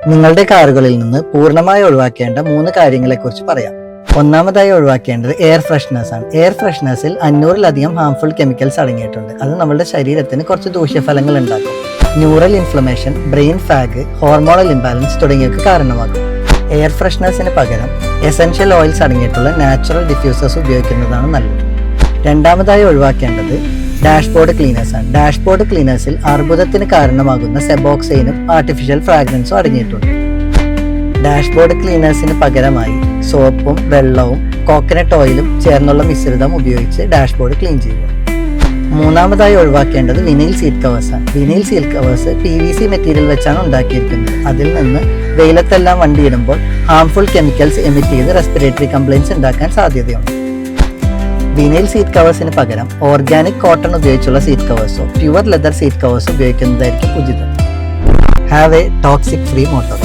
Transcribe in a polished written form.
നിങ്ങളുടെ കാറുകളിൽ നിന്ന് പൂർണ്ണമായി ഒഴിവാക്കേണ്ട 3 കാര്യങ്ങളെക്കുറിച്ച് പറയാം. ഒന്നാമതായി ഒഴിവാക്കേണ്ടത് എയർ ഫ്രഷ്നേഴ്സ് ആണ്. എയർ ഫ്രഷ്നേഴ്സിൽ 500-ലധികം ഹാംഫുൾ കെമിക്കൽസ് അടങ്ങിയിട്ടുണ്ട്. അത് നമ്മുടെ ശരീരത്തിന് കുറച്ച് ദൂഷ്യഫലങ്ങൾ ഉണ്ടാക്കും. Neural inflammation, brain Phag, hormonal imbalance തുടങ്ങിയവയ്ക്ക് കാരണമാകും. എയർ ഫ്രഷ്നേഴ്സിന് പകരം എസൻഷ്യൽ ഓയിൽസ് അടങ്ങിയിട്ടുള്ള നാച്ചുറൽ ഡിഫ്യൂസേഴ്സ് ഉപയോഗിക്കുന്നതാണ് നല്ലത്. രണ്ടാമതായി ഒഴിവാക്കേണ്ടത് ഡാഷ്ബോർഡ് ക്ലീനേഴ്സ് ആണ്. ഡാഷ്ബോർഡ് ക്ലീനേഴ്സിൽ അർബുദത്തിന് കാരണമാകുന്ന സെബോക്സൈനും ആർട്ടിഫിഷ്യൽ ഫ്രാഗ്രൻസും അടങ്ങിയിട്ടുണ്ട്. ഡാഷ്ബോർഡ് ക്ലീനേഴ്സിന് പകരമായി സോപ്പും വെള്ളവും കോക്കനട്ട് ഓയിലും ചേർന്നുള്ള മിശ്രിതം ഉപയോഗിച്ച് ഡാഷ്ബോർഡ് ക്ലീൻ ചെയ്യുക. മൂന്നാമതായി ഒഴിവാക്കേണ്ടത് വിനൈൽ സീറ്റ് കവേഴ്സ് ആണ്. Vinyl seat covers PVC material വെച്ചാണ് ഉണ്ടാക്കിയിരിക്കുന്നത്. അതിൽ നിന്ന് വെയിലത്തെല്ലാം വണ്ടിയിടുമ്പോൾ ഹാംഫുൾ കെമിക്കൽസ് എമിറ്റ് ചെയ്ത് റെസ്പിറേറ്ററി കംപ്ലയിൻസ് ഉണ്ടാക്കാൻ സാധ്യതയുണ്ട്. വിനൈൽ സീറ്റ് കവേഴ്സിന് പകരം ഓർഗാനിക് കോട്ടൺ ഉപയോഗിച്ചുള്ള സീറ്റ് കവേഴ്സോ പ്യുവർ ലെതർ സീറ്റ് കവേഴ്സോ ഉപയോഗിക്കുന്നതായിരിക്കും ഉചിതം. Have A toxic free motor.